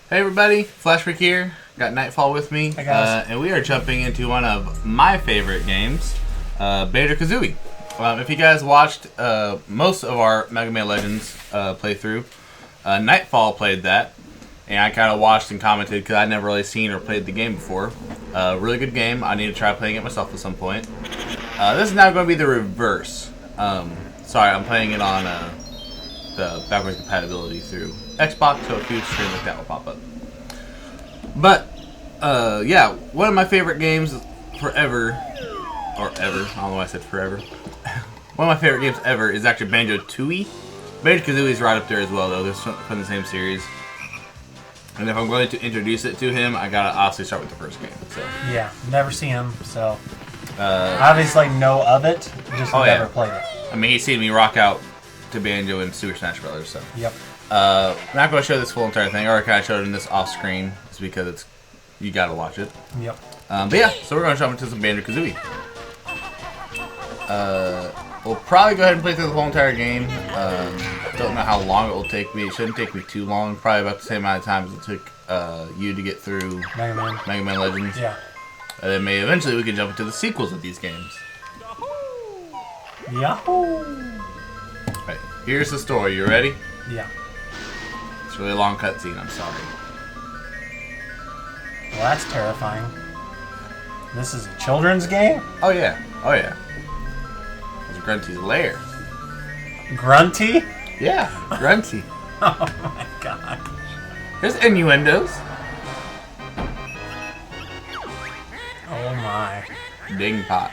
Hey everybody, Flashfreak here. Got Knightfall with me, Hi guys. and we are jumping into one of my favorite games, Banjo Kazooie. If you guys watched most of our Megaman Legends playthrough, Knightfall played that, and I kind of watched and commented because I'd never really seen or played the game before. Really good game. I need to try playing it myself at some point. This is now going to be the reverse. Sorry, I'm playing it on the backwards compatibility through Xbox, so a huge screen like that will pop up. But, yeah, one of my favorite games forever, or ever, I don't know why I said forever. One of my favorite games ever is actually Banjo Kazooie. Banjo Kazooie is right up there as well, though. They're from the same series. And if I'm going to introduce it to him, I gotta obviously start with the first game. So. Yeah, never seen him, so obviously know of it, just never played it. I mean, he's seen me rock out to Banjo and Super Smash Brothers, so. Yep. I'm not going to show this full entire thing. I already kind of showed it in this off screen, just because you gotta watch it. Yep. But yeah, so we're going to jump into some Banjo Kazooie. We'll probably go ahead and play through the whole entire game. Don't know how long it will take me. It shouldn't take me too long. Probably about the same amount of time as it took you to get through Megaman Legends. Yeah. And then maybe eventually we can jump into the sequels of these games. Yahoo! Right, here's the story. You ready? Yeah. It's a really long cutscene. I'm sorry. Well, that's terrifying. This is a children's game? Oh yeah. Oh yeah. It's Grunty's lair. Grunty? Yeah, Grunty. Oh my god. There's innuendos. Oh my. Ding pot.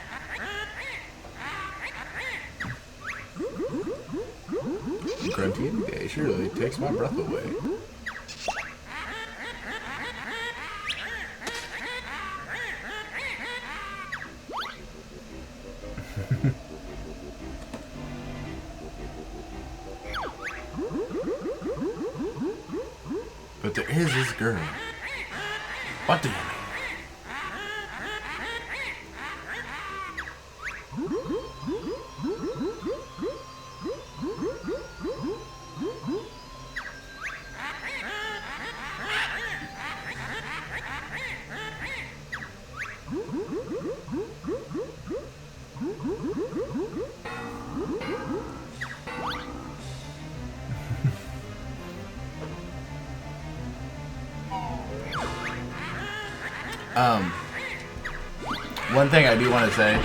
Grunty in the day surely takes my breath away. But there is this girl. What do you mean? One thing I do want to say,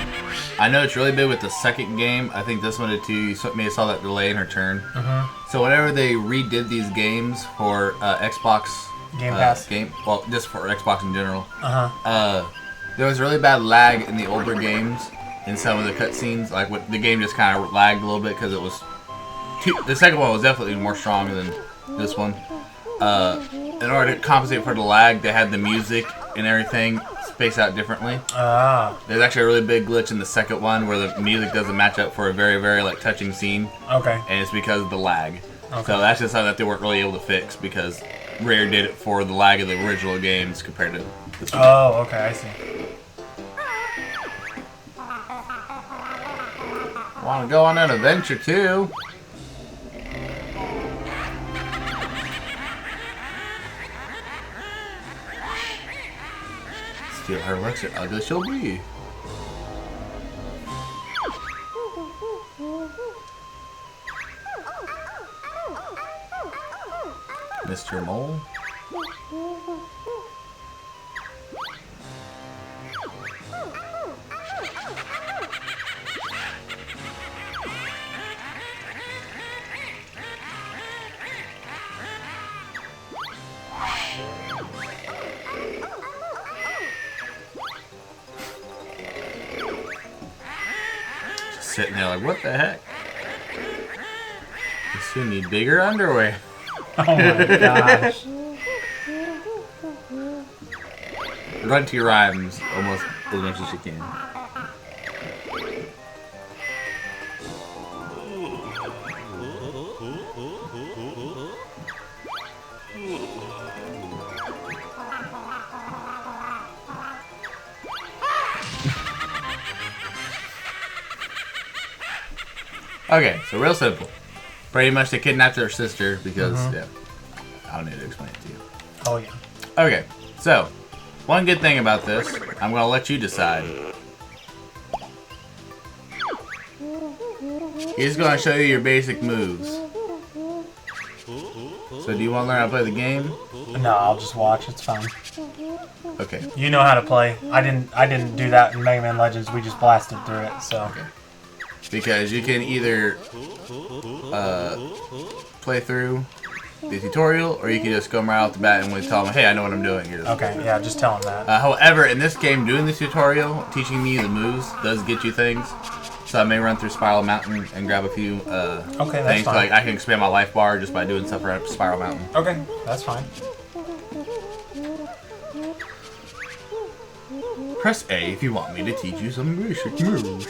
I know it's really big with the second game. I think this one did too. You may have saw that delay in her turn. So whenever they redid these games for Xbox Game Pass, well, just for Xbox in general, there was really bad lag in the older games in some of the cutscenes. Like the game just kind of lagged a little bit because it was the second one was definitely more strong than this one. In order to compensate for the lag, they had the music and everything spaced out differently. There's actually a really big glitch in the second one where the music doesn't match up for a very, very touching scene. Okay. And it's because of the lag. Okay. So that's just something that they weren't really able to fix because Rare did it for the lag of the original games compared to this one. Oh, okay, I see. Want to go on an adventure too? Steal her elixir, ugly she'll be. Mr. Mole. Sitting there like, what the heck? You soon need bigger underwear. Oh my gosh. Grunty rhymes almost as much as she can. Okay, so real simple. Pretty much they kidnapped their sister because, yeah, I don't need to explain it to you. Oh, yeah. Okay, so, one good thing about this, I'm going to let you decide. He's going to show you your basic moves. So do you want to learn how to play the game? No, I'll just watch. It's fine. Okay. You know how to play. I didn't do that in Mega Man Legends. We just blasted through it. So. Okay. Because you can either play through the tutorial, or you can just go right off the bat and tell them, hey, I know what I'm doing. Okay, yeah, just tell them that. However, in this game, doing the tutorial, teaching me the moves, does get you things. So I may run through Spiral Mountain and grab a few things. Fine. Like I can expand my life bar just by doing stuff around Spiral Mountain. Okay, that's fine. Press A if you want me to teach you some basic moves.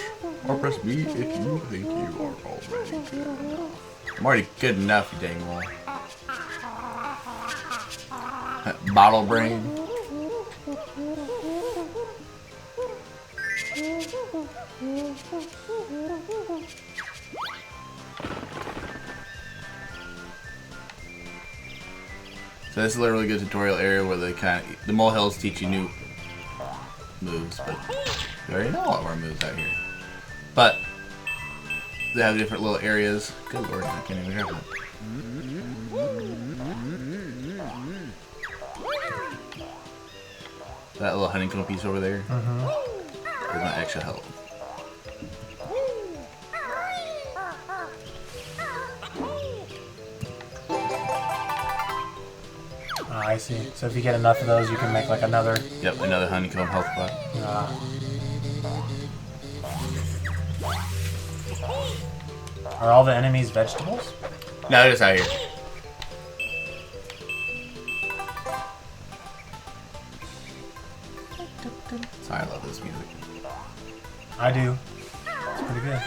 Or press B if you think you are already good. I'm already good enough, you dang well. Bottle brain. So this is a really good tutorial area where the molehills teach you new moves, but we already know all of our moves out here. But they have different little areas. Good lord, I can't even grab that. That little honeycomb piece over there. Is my extra health. I see. So if you get enough of those, you can make like another. Yep, another honeycomb health pot. Are all the enemies vegetables? No, they're just out here. Sorry, I love this music. I do. It's pretty good.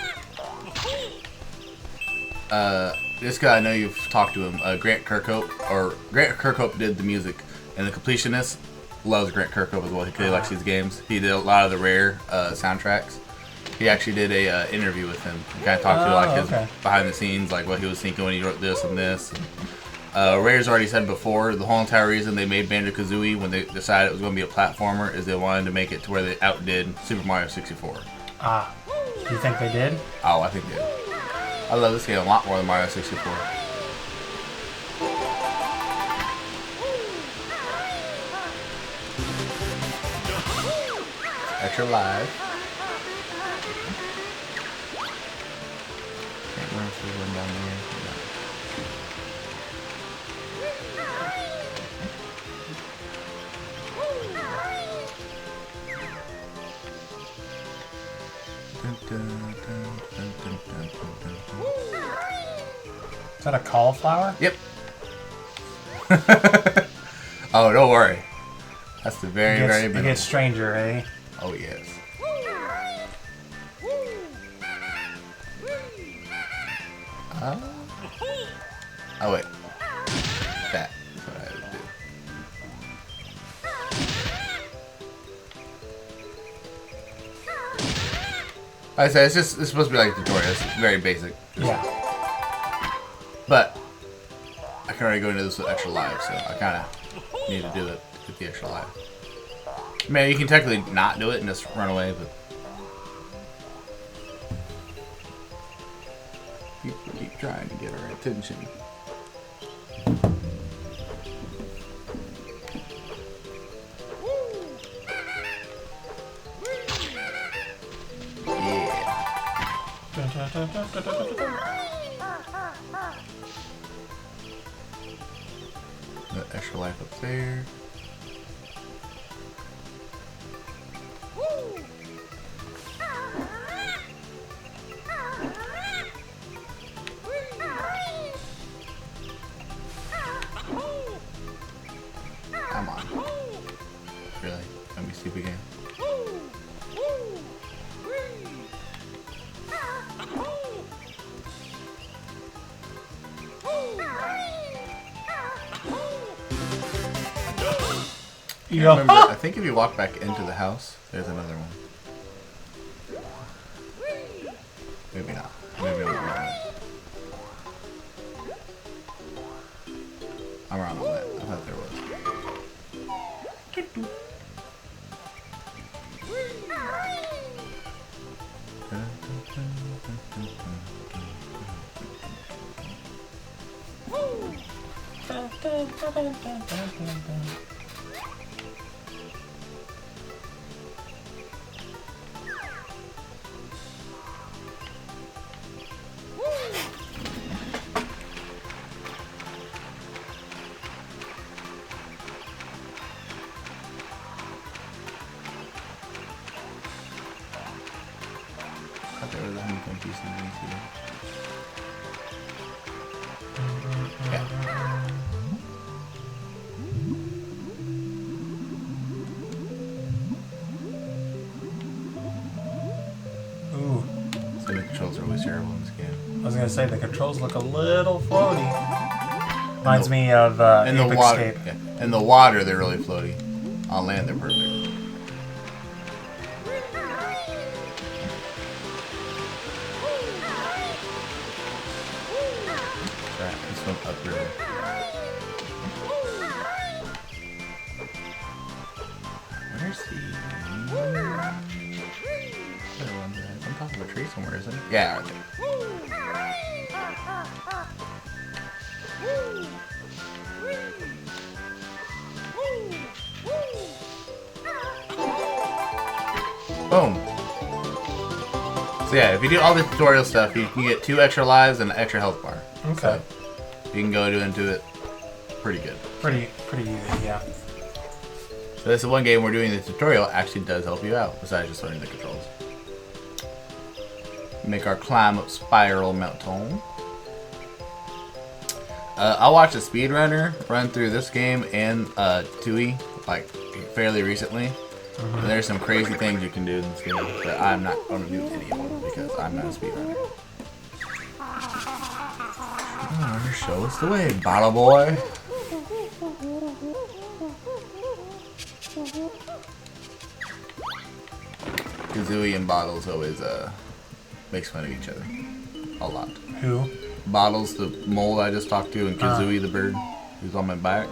This guy, I know you've talked to him, Grant Kirkhope did the music, and the completionist loves Grant Kirkhope as well. He likes these games. He did a lot of the Rare soundtracks. He actually did a interview with him. He kind of talked to his behind the scenes, like what he was thinking when he wrote this and this. Rare's already said before, the whole entire reason they made Banjo Kazooie when they decided it was going to be a platformer is they wanted to make it to where they outdid Super Mario 64. You think they did? Oh, I think they did. I love this game a lot more than Mario 64. Extra live. Can't remember if there's one down there. Is that a cauliflower? Yep. Oh, don't worry. That's the very It gets stranger, eh? Oh, yes. Oh, wait. That is what I had to do. Like I said, it's supposed to be like a tutorial. It's very basic. Yeah. But I can already go into this with extra life, so I kind of need to do it with the extra life. Man, you can technically not do it and just run away, but keep trying to get our attention. Got extra life up there. Come on. Really? Don't be stupid again. Remember, I think if you walk back into the house, there's another one. Maybe not. Maybe I'm wrong. I'm wrong on that. I thought there was. There was a honeycomb piece underneath here. Yeah. Ooh. So the controls are always terrible in this game. I was gonna say the controls look a little floaty. Reminds me of in the water. Yeah. In the water, they're really floaty. On land, they're perfect. Right, let's swim upriver. Where's he? On top of a tree somewhere, isn't it? Yeah, right there. Boom. So yeah, if you do all the tutorial stuff, you can get 2 extra lives and an extra health bar. Okay. So you can go into it pretty good. Pretty easy, yeah. So this is one game where doing the tutorial actually does help you out, besides just learning the controls. Make our climb up spiral mountain. I watched a speedrunner run through this game and Tui like fairly recently. And there's some crazy things you can do in this game, but I'm not going to do any of them because I'm not a speedrunner. Oh, show us the way, bottle boy. Kazooie and Bottles always makes fun of each other a lot. Who? Bottles, the mole I just talked to, and Kazooie, the bird, who's on my back.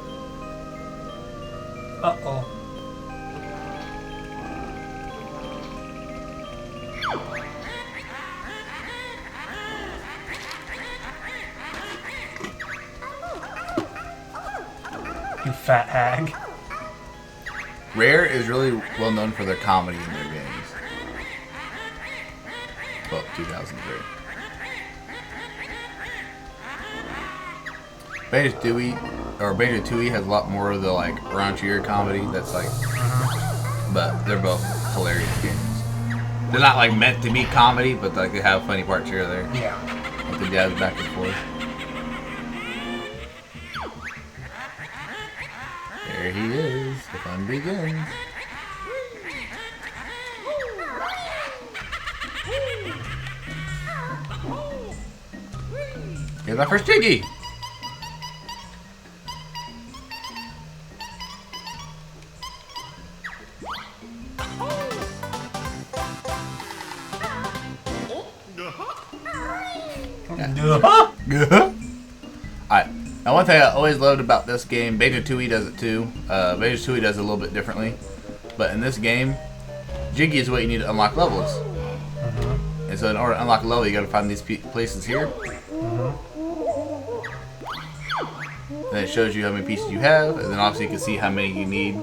Uh-oh. You fat hag. Rare is really well known for their comedy in their games. Well, 2003. Banjo Tooie has a lot more of the like raunchier comedy that's like, but they're both hilarious games. They're not like meant to be comedy, but like they have funny parts here or there. Yeah. Like the jabs back and forth. There he is. The fun begins. Here's my first Jiggy. Alright. Now one thing I always loved about this game, Banjo Tooie does it too. Banjo Tooie does it a little bit differently. But in this game, Jiggy is what you need to unlock levels. And so in order to unlock a level, you gotta find these places here. Then it shows you how many pieces you have, and then obviously you can see how many you need.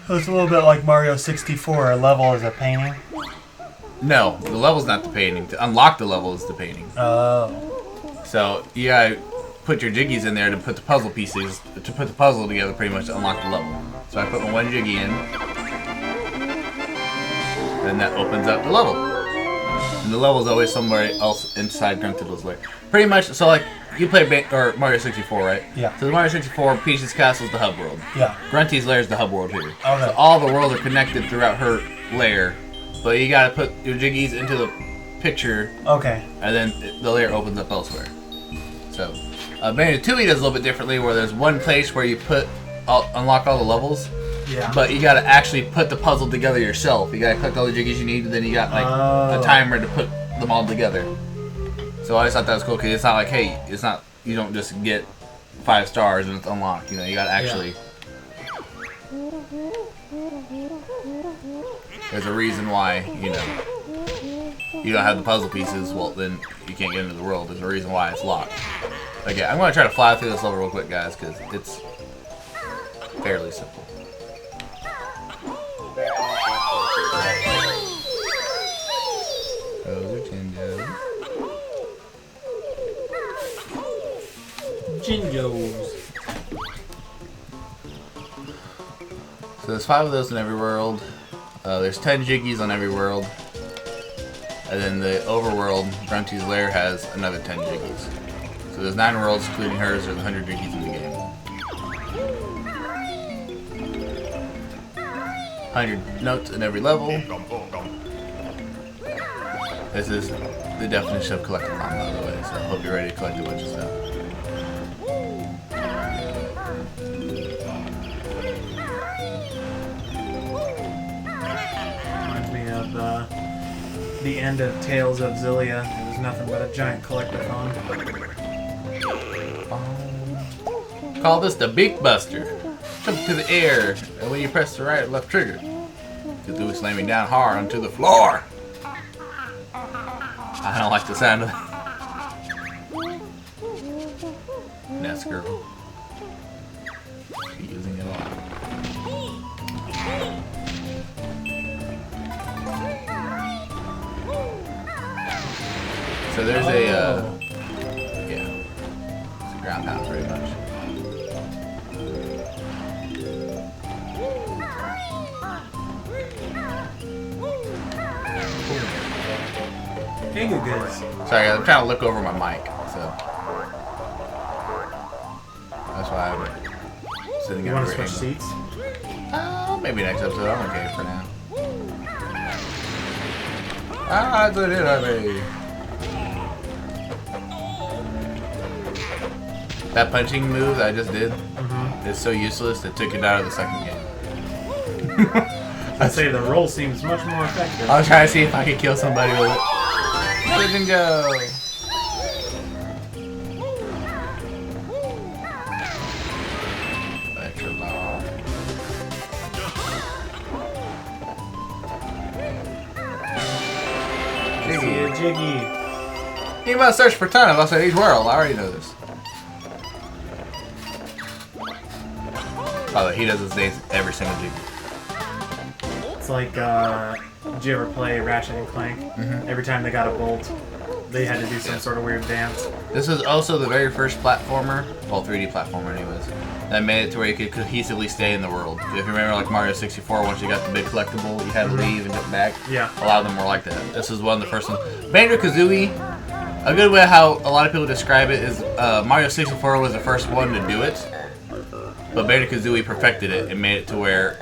It's a little bit like Mario 64. A level is a painting. No, the level's not the painting. To unlock the level is the painting. Oh. So you gotta put your Jiggies in there to put the puzzle pieces, to put the puzzle together pretty much to unlock the level. So I put my one Jiggy in, then that opens up the level. And the level is always somewhere else inside Gruntidle's lair. Pretty much, so like, you play Mario 64, right? Yeah. So the Mario 64, Peach's Castle is the hub world. Yeah. Grunty's lair is the hub world here. Okay. So all the worlds are connected throughout her lair. But you gotta put your Jiggies into the picture. Okay. And then the layer opens up elsewhere. So, Banjo Tooie does a little bit differently, where there's one place where you unlock all the levels. Yeah. But you gotta actually put the puzzle together yourself. You gotta collect all the Jiggies you need, and then you got like a timer to put them all together. So I just thought that was cool, because it's not like, hey, it's not, you don't just get 5 stars and it's unlocked. You know, you gotta actually. Yeah. There's a reason why, you know. you don't have the puzzle pieces, well, then you can't get into the world. There's a reason why it's locked. Okay, I'm going to try to fly through this level real quick, guys, because it's fairly simple. Those are Jinjos. So there's 5 of those in every world. There's 10 Jiggies on every world. And then the overworld, Grunty's Lair, has another 10 Jiggies. So there's 9 worlds, including hers. There's 100 Jiggies in the game. 100 notes in every level. This is the definition of collectathon, by the way, so I hope you're ready to collect a bunch of stuff. Reminds me of the end of Tales of Xillia. It was nothing but a giant collectathon. Call this the Beak Buster. Jump to the air, and when you press the right or left trigger, Kazooie slamming down hard onto the floor. I don't like the sound of that. Nest girl. She's using it a lot. So there's yeah, it's a ground pound pretty much. Sorry, I'm trying to look over my mic, so that's why I'm sitting. You want to switch seats? Maybe next episode. I'm okay for now. I did it, That punching move that I just did is so useless it took it out of the second game. I'd say the roll seems much more effective. I was trying to see if I could kill somebody with it. Let him go. Extra long. Jiggy. You must search for a ton of us at each world. I already know this. By the way, he does his names every single Jiggy. It's like, did you ever play Ratchet and Clank? Every time they got a bolt, they had to do some sort of weird dance. This was also the very first platformer, well, 3D platformer anyways, that made it to where you could cohesively stay in the world. If you remember, like Mario 64, once you got the big collectible, you had to leave and get back. Yeah. A lot of them were like that. This is one of the first ones. Banjo Kazooie, a good way how a lot of people describe it is Mario 64 was the first one to do it, but Banjo Kazooie perfected it and made it to where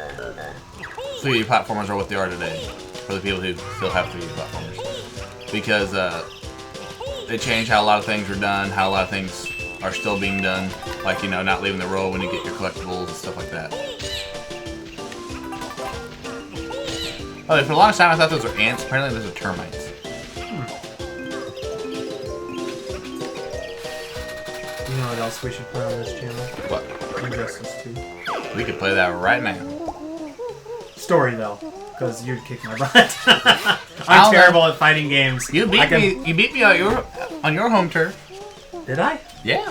3D platformers are what they are today, for the people who still have 3D platformers. Because they changed how a lot of things were done, how a lot of things are still being done. Like, you know, not leaving the row when you get your collectibles and stuff like that. Oh, for a long time I thought those were ants. Apparently those are termites. You know what else we should play on this channel? What? Injustice 2. We could play that right now. Story though, because you'd kick my butt. I'm terrible at fighting games. You beat me. You beat me on your home turf. Did I? Yeah.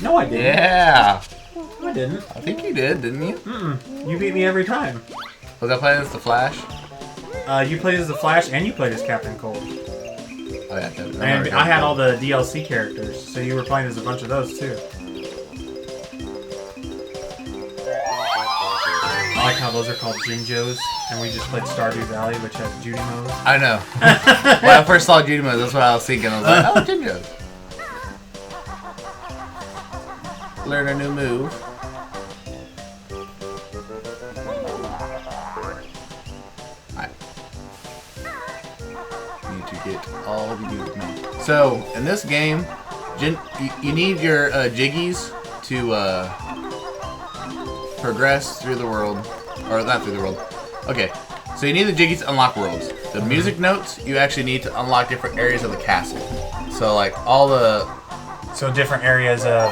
No, I didn't. Yeah. No, I didn't. I think you did, didn't you? You beat me every time. Was I playing as the Flash? You played as the Flash, and you played as Captain Cold. Oh yeah, and I had all the DLC characters, so you were playing as a bunch of those too. I like how those are called Jinjos, and we just played Stardew Valley, which has Judy modes. I know. When I first saw Judy modes, that's what I was thinking. I was like, oh, Jinjos. Learn a new move. Alright. Need to get all the music now. So, in this game, you need your Jiggies to progress through the world. Or not through the world. Okay, so you need the Jiggies to unlock worlds. The music notes, you actually need to unlock different areas of the castle. So like all the... So different areas of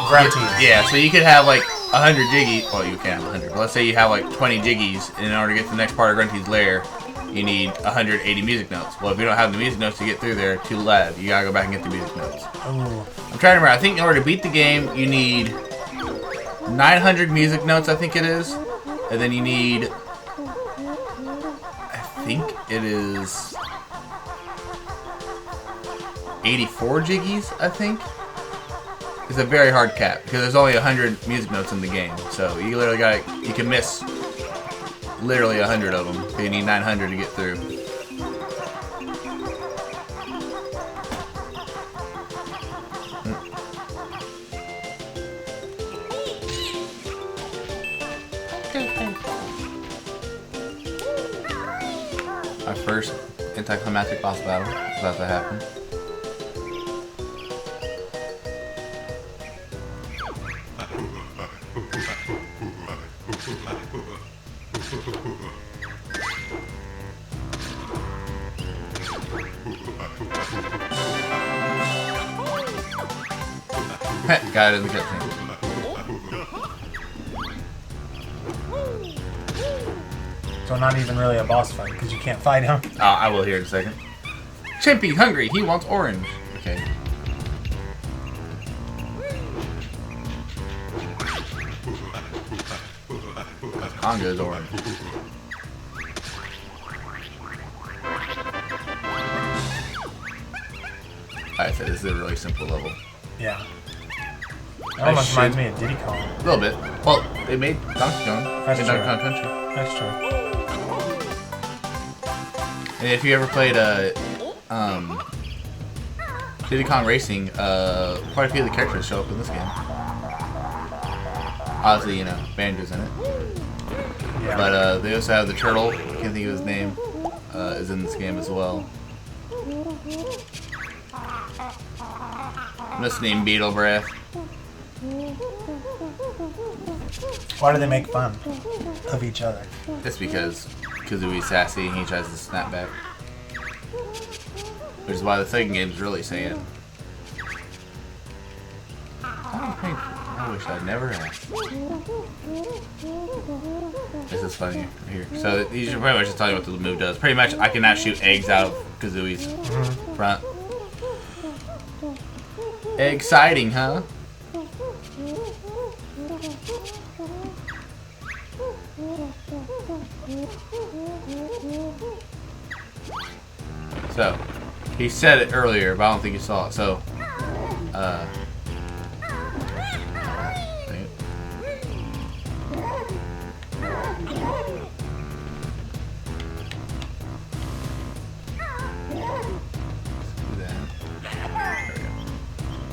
Grunties. Yeah, so you could have like 100 Jiggies. Well, you can't have 100, but let's say you have like 20 Jiggies, and in order to get to the next part of Grunty's lair, you need 180 music notes. Well, if you don't have the music notes to get through there, too loud. You gotta go back and get the music notes. Ooh. I'm trying to remember. I think in order to beat the game, you need 900 music notes, I think it is. And then you need... I think it is... 84 Jiggies, I think. It's a very hard cap because there's only 100 music notes in the game. So you literally you can miss literally 100 of them. So you need 900 to get through. My first anticlimactic boss battle is about to happen. Got it in the cutscene. So not even really a boss fight because you can't fight him. I will here in a second. Chimpy, hungry. He wants orange. Okay. Conga is orange. Alright, so this is a really simple level. Yeah. That almost reminds me of Diddy Kong. A little bit. Well, they made Donkey Kong. That's in true. Donkey Kong Country. That's true. And if you ever played Diddy Kong Racing, quite a few of the characters show up in this game. Obviously, you know, Banjo's in it. Yeah. But they also have the turtle, I can't think of his name, is in this game as well. I'm listening Beetle Breath. Why do they make fun of each other? Just because Kazooie's sassy and he tries to snap back. Which is why the second game is really saying, I wish I'd never asked. This is funny here. So you should pretty much just tell you what the move does. Pretty much I can now shoot eggs out of Kazooie's front. Exciting, huh? So, he said it earlier, but I don't think you saw it. So,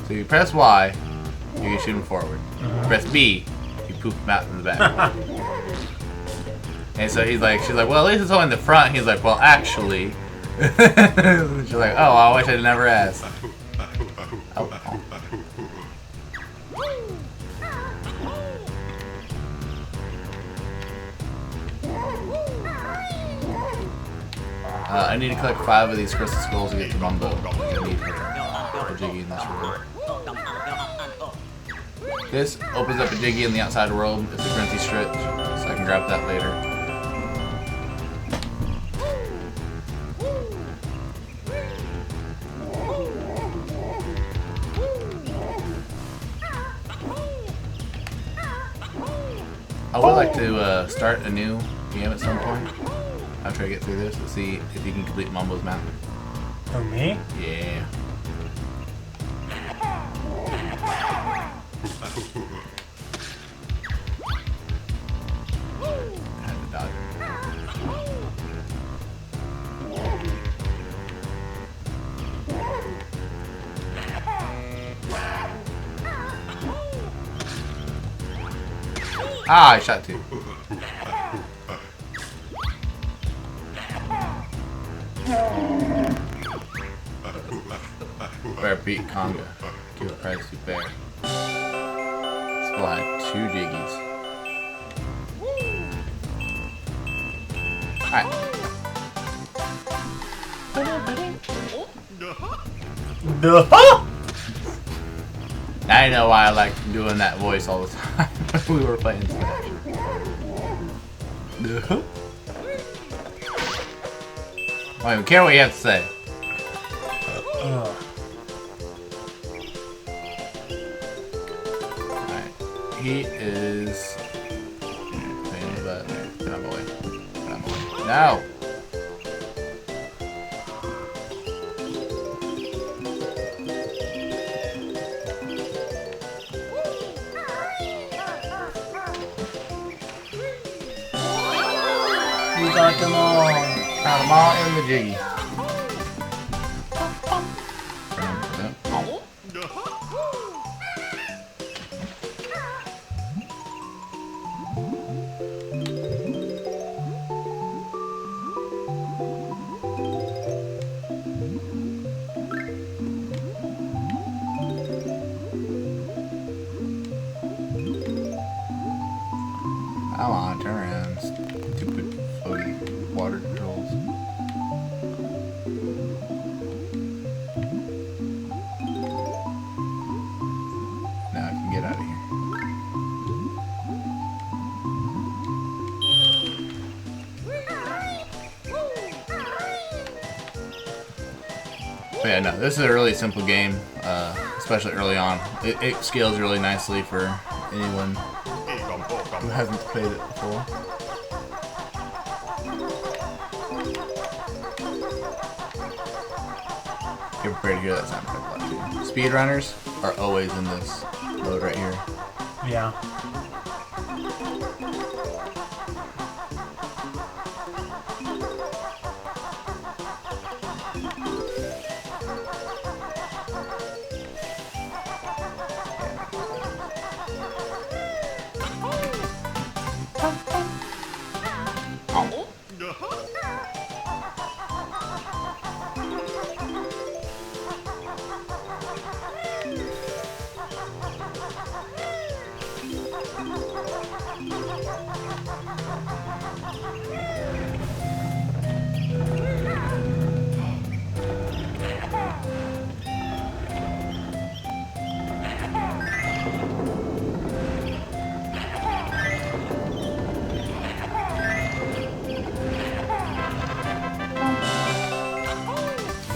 so you press Y, you can shoot him forward. Press B, you poop him out in the back. And so she's like, well, at least it's only in the front. He's like, well, actually. She's like, oh, I wish I'd never asked. Oh. I need to collect 5 of these crystal skulls to get to Mumbo. I need for Jiggy in this world. This opens up a Jiggy in the outside world. It's a Grunty Stretch, so I can grab that later. I would like to start a new game at some point. I'll try to get through this and see if you can complete Mumbo's Mountain. Oh, me? Yeah. I had to dodge. Ah, I shot 2. Bear beat Conga. Give a prize to Bear. Still had 2 Jiggies. Alright. Now you know why I like doing that voice all the time when we were playing Smash. I don't even care what you have to say. Alright. He is... Get out of my way. Get out of my way. No! You got them all. Got them all in the Jiggy. Come on, turn around. Stupid floaty water controls. Now I can get out of here. But yeah, no, this is a really simple game, especially early on. It scales really nicely for anyone who hasn't played it before. You're prepared to hear that sound effect a lot too. Speedrunners are always in this mode right here. Yeah.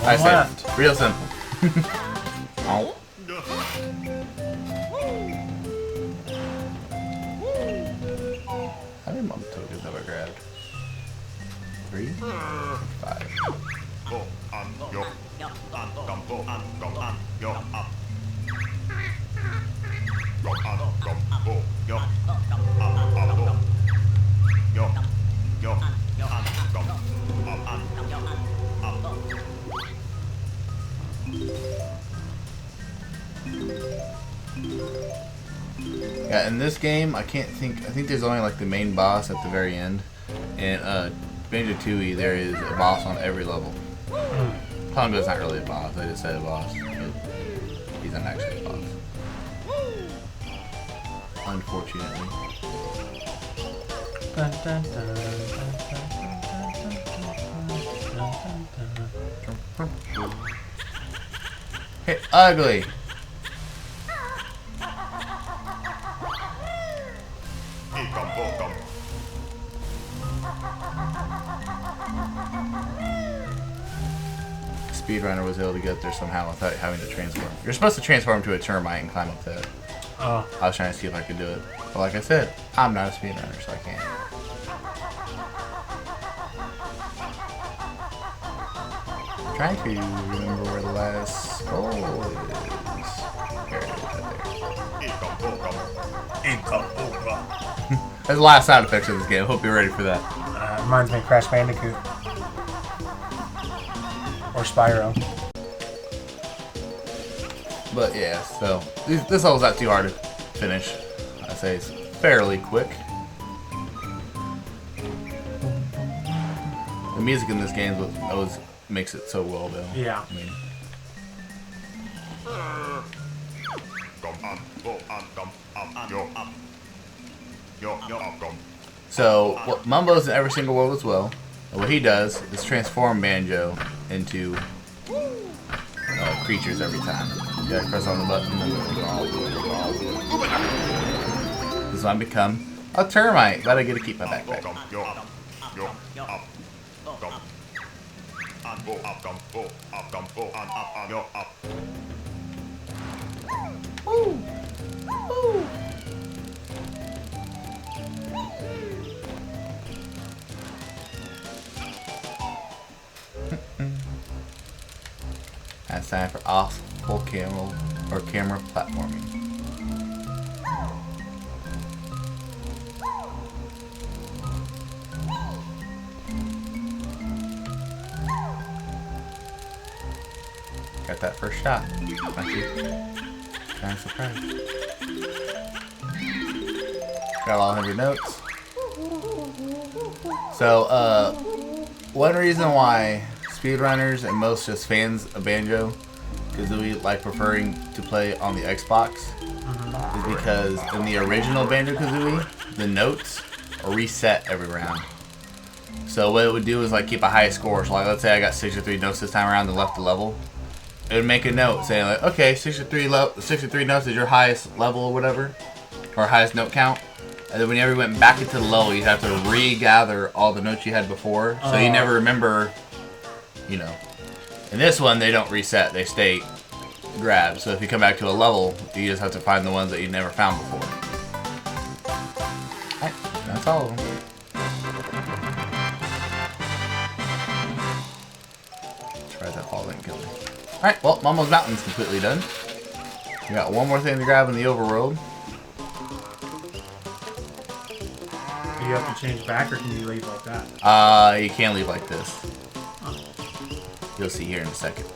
I said, real simple. Oh. How many Mumbo tokens have I grabbed? 3? 5. Yeah, in this game, I think there's only like the main boss at the very end. And Banjo Kazooie, there is a boss on every level. Pongo's not really a boss, I just said a boss. He's not actually a boss. Unfortunately. Hit ugly! Speedrunner was able to get there somehow without having to transform. You're supposed to transform to a termite and climb up that. Oh. I was trying to see if I could do it. But like I said, I'm not a speedrunner, so I can't. I'm trying to remember where the last skull is. There it is, right there. That's the last sound effects of this game. I hope you're ready for that. Reminds me of Crash Bandicoot. Or Spyro. But yeah, so this level's not too hard to finish. I'd say it's fairly quick. The music in this game always makes it so well, though. Yeah. I mean, so what Mumbo's in every single world as well. And what he does is transform Banjo into creatures every time. You gotta press on the button and this is when I become a termite, but I get to keep my backpack. That's time for off-full camera or camera platforming. Got that first shot. Thank you. Kind of surprised. Got all 100 notes. So, one reason why speedrunners and most just fans of Banjo Kazooie like preferring to play on the Xbox is because in the original Banjo Kazooie, the notes are reset every round. So what it would do is like keep a high score. So like let's say I got 63 notes this time around and left the level. It would make a note saying like, okay, 63 notes is your highest level or whatever, or highest note count. And then whenever you went back into the level, you'd have to regather all the notes you had before. So you never remember, you know. In this one, they don't reset. They stay grabbed. So if you come back to a level, you just have to find the ones that you never found before. Alright, that's all of them. Try that fall didn't kill me. Alright, well, Mumbo's Mountain's completely done. We got one more thing to grab in the overworld. Do you have to change back, or can you leave like that? You can't leave like this. You'll see here in a second.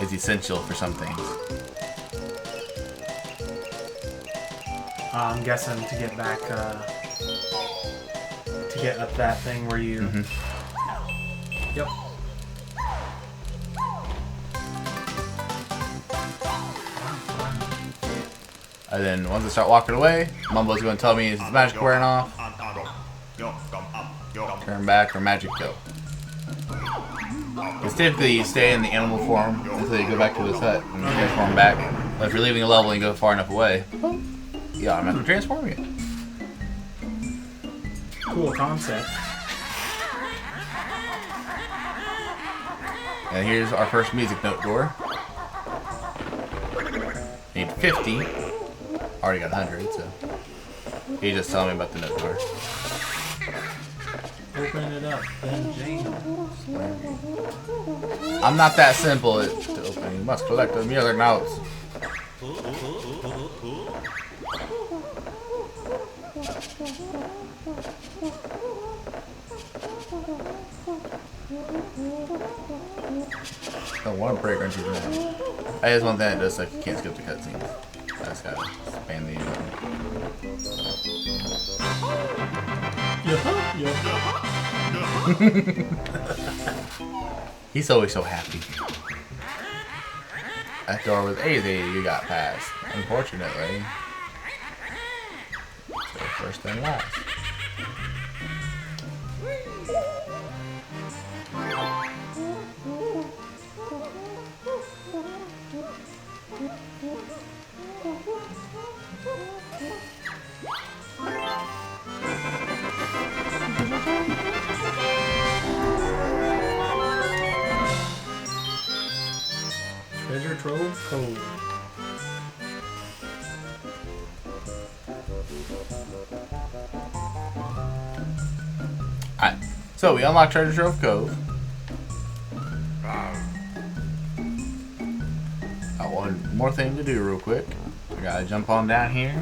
It's essential for some things. I'm guessing to get back, to get up that thing where you... Yep. And then once I start walking away, Mumbo's going to tell me is the magic wearing off. Turn back or magic go. Because typically you stay in the animal form until you go back to this hut and you transform back. But if you're leaving a level and you go far enough away, you automatically transform again. Cool concept. And here's our first music note door. Need 50. Already got 100, so he just telling me about the note door. Open it up, then Jane. I'm not that simple to open. You must collect the other notes. Don't want to break Grunty's name. That is one thing that does like you can't skip the cutscenes. I just gotta span the He's always so happy. That door was easy, you got past. Unfortunately. So first and last. Treasure Trove Cove. Alright, so we unlocked Treasure Trove Cove. Got one more thing to do real quick. We gotta jump on down here.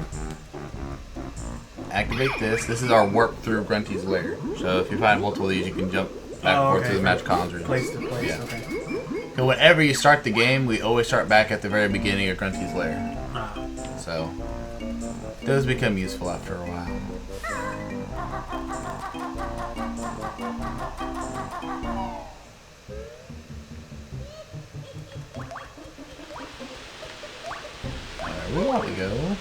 Activate this. This is our warp through Grunty's lair. So if you find multiple of these, you can jump back and forth through the magic cons rooms. Place to place, Yeah. okay. So whenever you start the game, we always start back at the very beginning of Grunty's lair. So it does become useful after a while. Alright, where want to go?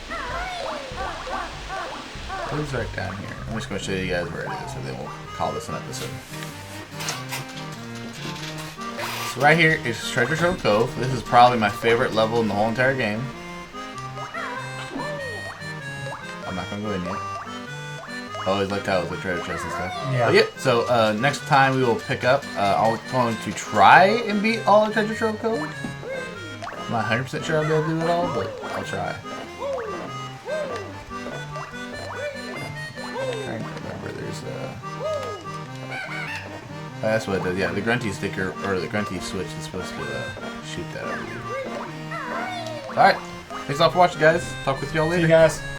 It's right down here. I'm just going to show you guys where it is so they won't call this an episode. So right here is Treasure Trove Cove. This is probably my favorite level in the whole entire game. I'm not going to go in yet. always liked how it was like treasure chest and stuff. Yeah. But yeah, so next time we will pick up. I'm going to try and beat all the treasure trove code. I'm not 100% sure I'll be able to do it all, but I'll try. I'm trying to remember, there's that's what it does. Yeah, the Grunty sticker or the Grunty switch is supposed to shoot that over you. All right, thanks a lot for watching, guys. Talk with y'all later. See you guys.